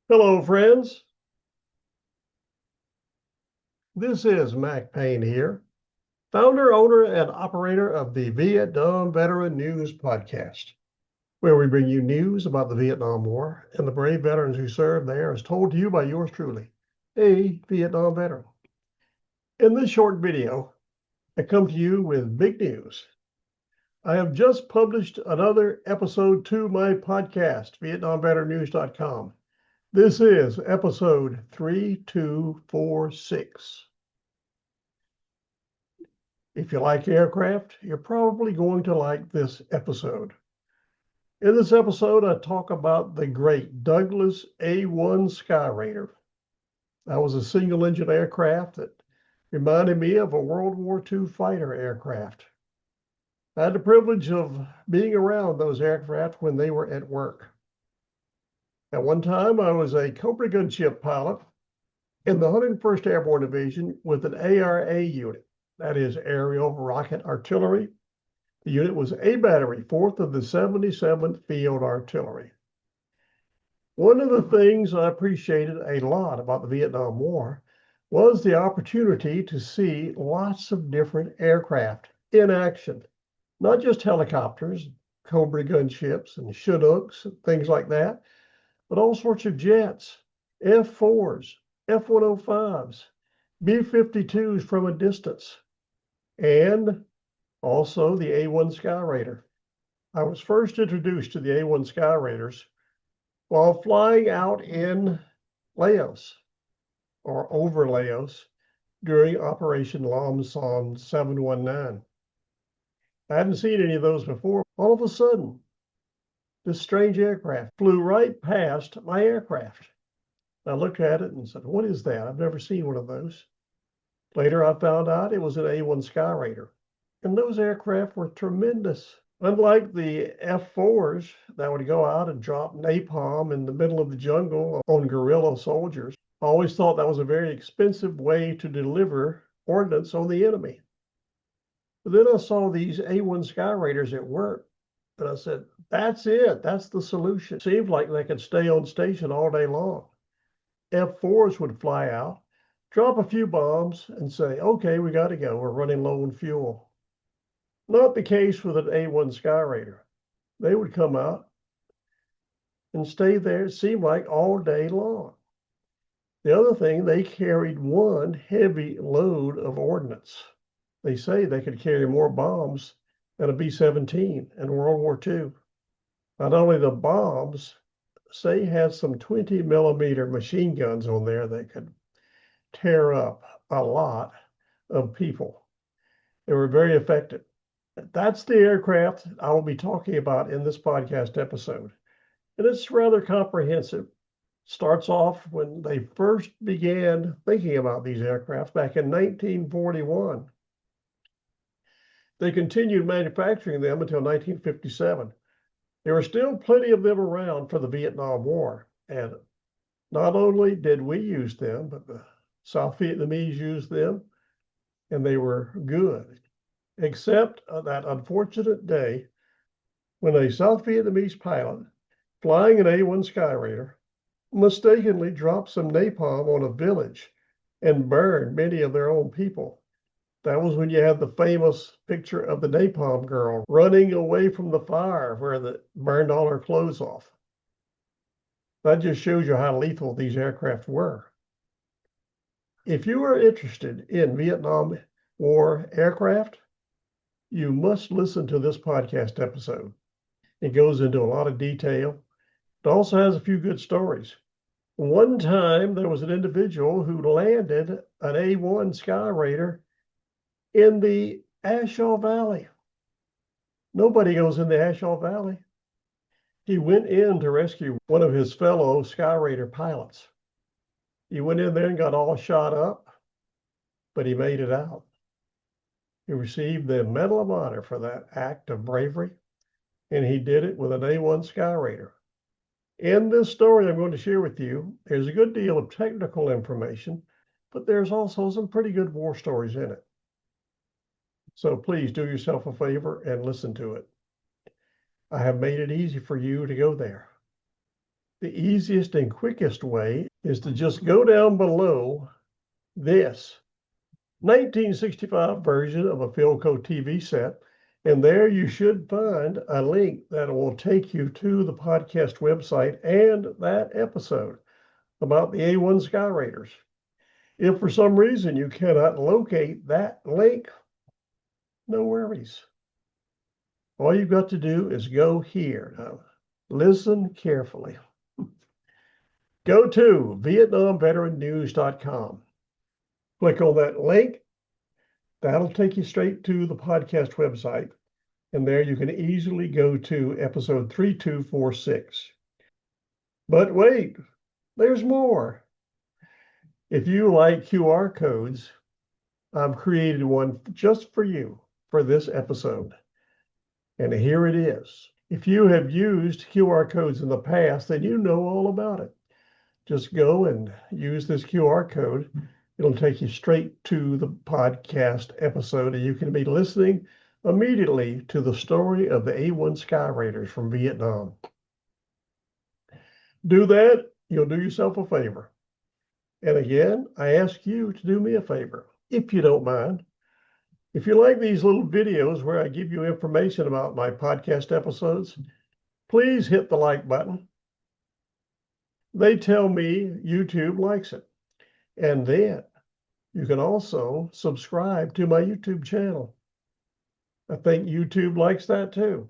Hello, friends. This is Mac Payne here, founder, owner, and operator of the Vietnam Veteran News Podcast, where we bring you news about the Vietnam War and the brave veterans who served there, as told to you by yours truly, a Vietnam veteran. In this short video, I come to you with big news. I have just published another episode to my podcast, VietnamVeteranNews.com. This is episode 3246. If you like aircraft, you're probably going to like this episode. In this episode, I talk about the great Douglas A-1 Skyraider. That was a single-engine aircraft that reminded me of a World War II fighter aircraft. I had the privilege of being around those aircraft when they were at work. At one time, I was a Cobra gunship pilot in the 101st Airborne Division with an ARA unit, that is Aerial Rocket Artillery. The unit was A Battery, 4th of the 77th Field Artillery. One of the things I appreciated a lot about the Vietnam War was the opportunity to see lots of different aircraft in action, not just helicopters, Cobra gunships and Chinooks, and things like that, but all sorts of jets, F-4s, F-105s, B-52s from a distance, and also the A-1 Skyraider. I was first introduced to the A-1 Skyraiders while flying out in Laos or over Laos during Operation Lam Son 719. I hadn't seen any of those before. All of a sudden, this strange aircraft flew right past my aircraft. I looked at it and said, "What is that? I've never seen one of those." Later, I found out it was an A-1 Skyraider. And those aircraft were tremendous. Unlike the F-4s that would go out and drop napalm in the middle of the jungle on guerrilla soldiers, I always thought that was a very expensive way to deliver ordnance on the enemy. But then I saw these A-1 Skyraiders at work, and I said, that's it. That's the solution. Seemed like they could stay on station all day long. F-4s would fly out, drop a few bombs, and say, okay, we got to go. We're running low on fuel. Not the case with an A-1 Skyraider. They would come out and stay there, it seemed like all day long. The other thing, they carried one heavy load of ordnance. They say they could carry more bombs than a B-17 in World War II. Not only the bombs, say had some 20 millimeter machine guns on there that could tear up a lot of people. They were very effective. That's the aircraft I will be talking about in this podcast episode. And it's rather comprehensive. Starts off when they first began thinking about these aircraft back in 1941. They continued manufacturing them until 1957. There were still plenty of them around for the Vietnam War. And not only did we use them, but the South Vietnamese used them, and they were good. Except that unfortunate day when a South Vietnamese pilot flying an A-1 Skyraider mistakenly dropped some napalm on a village and burned many of their own people. That was when you had the famous picture of the napalm girl running away from the fire where it burned all her clothes off. That just shows you how lethal these aircraft were. If you are interested in Vietnam War aircraft, you must listen to this podcast episode. It goes into a lot of detail. It also has a few good stories. One time, there was an individual who landed an A-1 Skyraider in the Ashaw Valley. Nobody goes in the Ashaw Valley. He went in to rescue one of his fellow Skyraider pilots. He went in there and got all shot up, but he made it out. He received the Medal of Honor for that act of bravery, and he did it with an A-1 Skyraider. In this story I'm going to share with you, there's a good deal of technical information, but there's also some pretty good war stories in it. So please do yourself a favor and listen to it. I have made it easy for you to go there. The easiest and quickest way is to just go down below this 1965 version of a Philco TV set, and there you should find a link that will take you to the podcast website and that episode about the A-1 Skyraiders. If for some reason you cannot locate that link, no worries. All you've got to do is go here. Now, listen carefully. Go to VietnamVeteranNews.com. Click on that link. That'll take you straight to the podcast website. And there you can easily go to episode 3246. But wait, there's more. If you like QR codes, I've created one just for you for this episode. And here it is. If you have used QR codes in the past, then you know all about it. Just go and use this QR code. It'll take you straight to the podcast episode, and you can be listening immediately to the story of the A-1 Skyraiders from Vietnam. Do that, you'll do yourself a favor. And again, I ask you to do me a favor, if you don't mind. If you like these little videos where I give you information about my podcast episodes, please hit the like button. They tell me YouTube likes it. And then you can also subscribe to my YouTube channel. I think YouTube likes that too.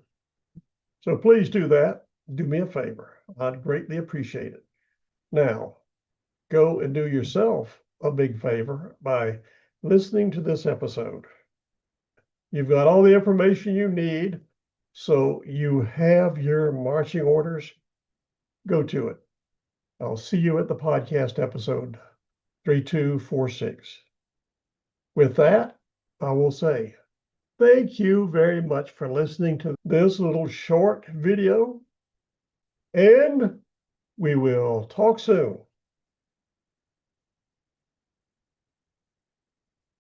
So please do that. Do me a favor. I'd greatly appreciate it. Now, go and do yourself a big favor by listening to this episode. You've got all the information you need, so you have your marching orders. Go to it. I'll see you at the podcast episode 3246. With that, I will say thank you very much for listening to this little short video, and we will talk soon.